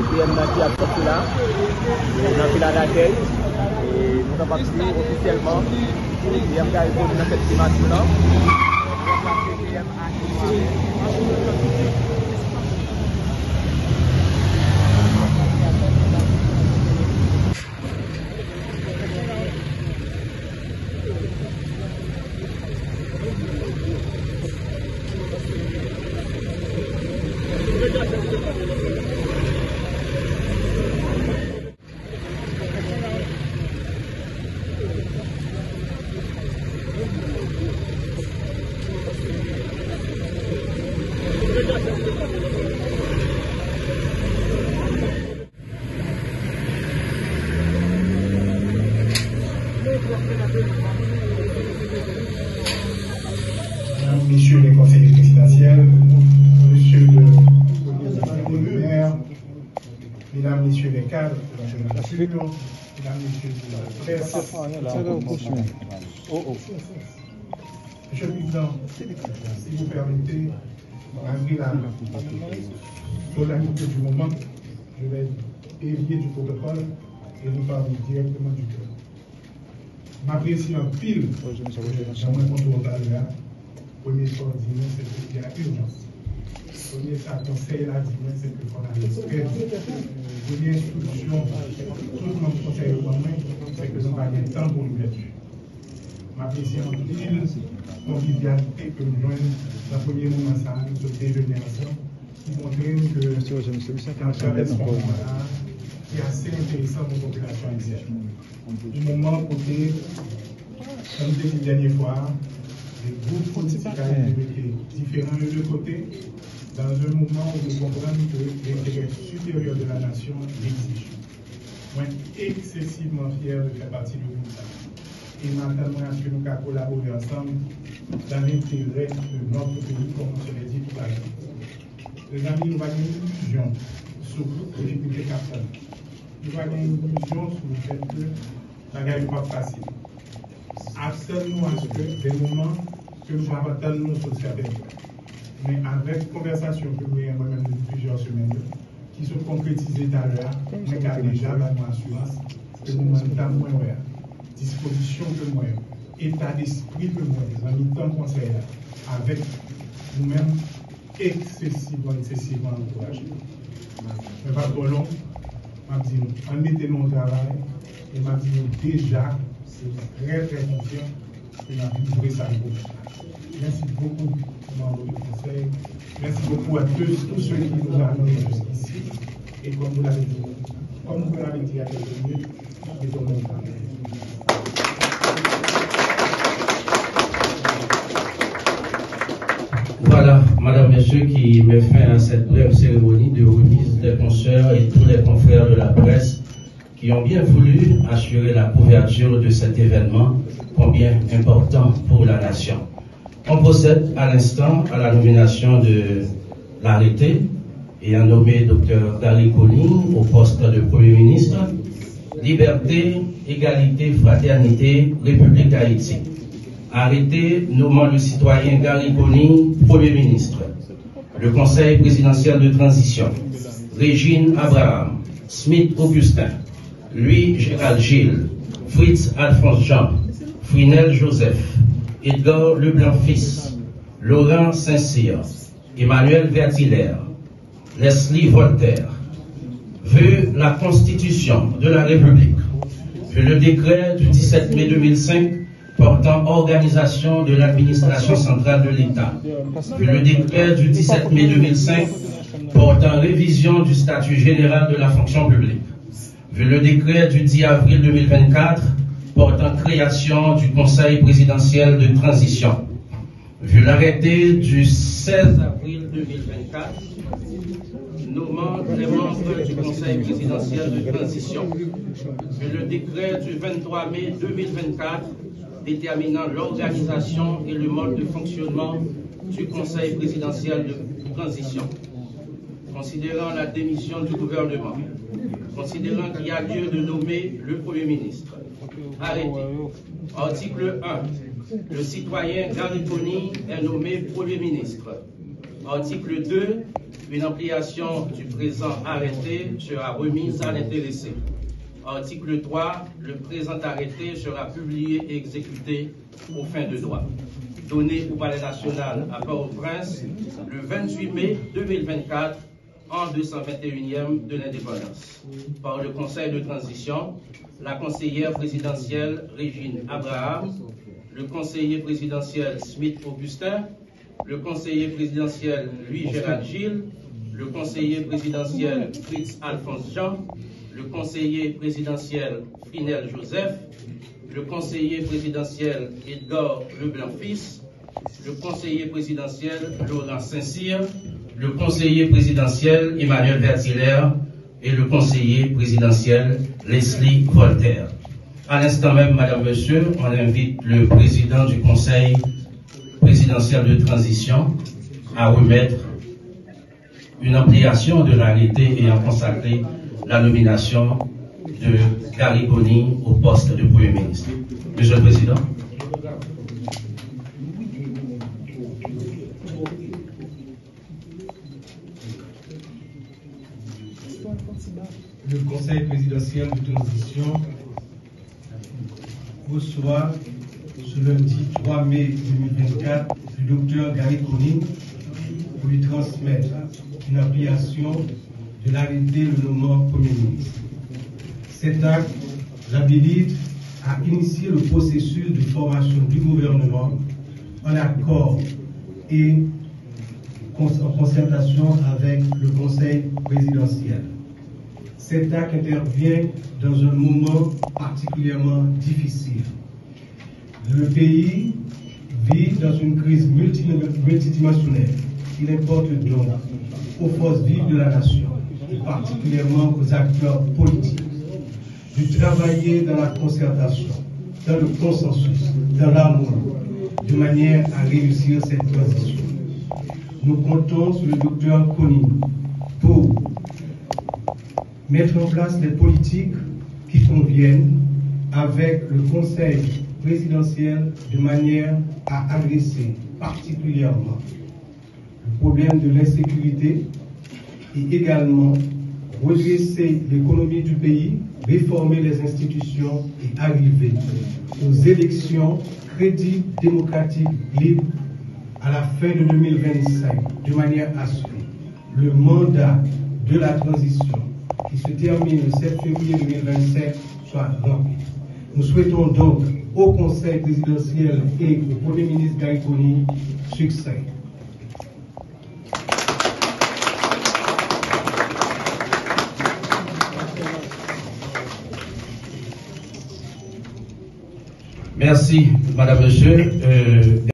PM qui a sorti là, on a fait la d'accueil, et nous avons participé officiellement, PM qui a répondu dans cette dimension là. Messieurs les conseillers présidentiels, monsieur le maire, mesdames, messieurs les cadres de la jeunesse, mesdames, messieurs de la presse, monsieur le président, si vous permettez, malgré la solennité du moment, je vais dévier du protocole et nous parler directement du cœur. M'apprécie en pile dans mon contour d'Alga. Premier chose, c'est qu'il y a urgence. Premier ça conseil là, c'est que qu'on a respect. Première instruction, tout le monde conseille au moment, c'est que nous n'avons pas de temps pour l'ouverture. M'apprécie en pile convivialité que nous joignons dans le premier moment, ça nous déjeuner ensemble, qui montre que dans ce moment-là, c'est assez intéressant pour la population haïtienne. Du moment côté, comme je l'ai dit la dernière fois, les groupes politiques étaient différents de deux côtés, dans un moment où nous comprenons que l'intérêt supérieur de la nation l'exige. Moi, excessivement fier de faire partie du groupe. Et maintenant, est-ce que nous pouvons collaborer ensemble dans l'intérêt de notre pays, comme on se l'a dit tout à l'heure. Les amis, nous avons une illusion sur les difficultés capitales. Nous avons une illusion sur le fait que la guerre n'est pas facile. Attendons à ce que des moments que nous avons attendus sur certaines choses. Mais avec conversation que nous avons moi-même depuis plusieurs semaines, qui sont concrétisées à l'heure, nous avons déjà la assurance que nous avons moins disposition que moi, état d'esprit que moi, dans le temps conseil avec nous-mêmes excessivement encouragés. Mais pas trop long, on mettait nous au travail et m'a dit déjà, c'est très confiant que nous avons livré ça. Merci beaucoup, membres du conseil. Merci beaucoup à tous ceux qui nous ont amenés jusqu'ici. Et comme vous l'avez dit, il y a quelques minutes, nous sommes au travail. Voilà, Madame, Messieurs, qui met fin à cette brève cérémonie de remise des consoeurs et tous les confrères de la presse qui ont bien voulu assurer la couverture de cet événement combien important pour la nation. On procède à l'instant à la nomination de l'arrêté ayant nommé Dr Gary Coney au poste de Premier ministre. Liberté, égalité, fraternité, République d'Haïti. Arrêté nommant le citoyen Gary Coney Premier ministre. Le Conseil présidentiel de transition. Régine Abraham, Smith Augustin, Louis Gérald Gilles, Fritz Alphonse Jean, Frinel Joseph, Edgar Leblanc-Fils, Laurent Saint-Cyr, Emmanuel Vertillaire, Leslie Voltaire. Vu la Constitution de la République, vu le décret du 17 mai 2005 portant organisation de l'administration centrale de l'État, vu le décret du 17 mai 2005 portant révision du statut général de la fonction publique, vu le décret du 10 avril 2024 portant création du Conseil présidentiel de transition, vu l'arrêté du 16 avril 2024 nommant les membres du Conseil présidentiel de transition, vu le décret du 23 mai 2024 déterminant l'organisation et le mode de fonctionnement du Conseil présidentiel de transition, considérant la démission du gouvernement, considérant qu'il y a lieu de nommer le Premier ministre. Arrêté. Article 1. Le citoyen Gary Coney est nommé Premier ministre. Article 2. Une ampliation du présent arrêté sera remise à l'intéressé. Article 3. Le présent arrêté sera publié et exécuté aux fins de droit. Donné au Palais national à Port-au-Prince le 28 mai 2024, en 221e de l'indépendance. Par le Conseil de transition, la conseillère présidentielle Régine Abraham, le conseiller présidentiel Smith Augustin, le conseiller présidentiel Louis-Gérald Gilles, le conseiller présidentiel Fritz Alphonse Jean, le conseiller présidentiel Frinel Joseph, le conseiller présidentiel Edgar Leblanc-Fils, le conseiller présidentiel Laurent Saint-Cyr, le conseiller présidentiel Emmanuel Verthilaire et le conseiller présidentiel Leslie Voltaire. À l'instant même, Madame, Monsieur, on invite le président du Conseil présidentiel de transition à remettre une ampliation de l'arrêté ayant consacré la nomination de Gary Conille au poste de Premier ministre. Monsieur le Président. Le Conseil présidentiel de transition reçoit ce lundi 3 mai 2024 le docteur Gary Conille pour lui transmettre une application de l'arrêté le nommant Premier ministre. Cet acte l'habilite à initier le processus de formation du gouvernement en accord et en concertation avec le Conseil présidentiel. Cet acte intervient dans un moment particulièrement difficile. Le pays vit dans une crise multidimensionnelle. Il importe donc aux forces vives de la nation, et particulièrement aux acteurs politiques, de travailler dans la concertation, dans le consensus, dans l'amour, de manière à réussir cette transition. Nous comptons sur le docteur Conille pour mettre en place les politiques qui conviennent avec le Conseil présidentiel de manière à adresser particulièrement le problème de l'insécurité et également redresser l'économie du pays, réformer les institutions et arriver aux élections crédibles, démocratiques, libres à la fin de 2025, de manière à ce que le mandat de la transition qui se termine le 7 février 2027 soit rempli. Nous souhaitons donc au Conseil présidentiel et au Premier ministre Gary Conille succès. Merci, Madame, Monsieur.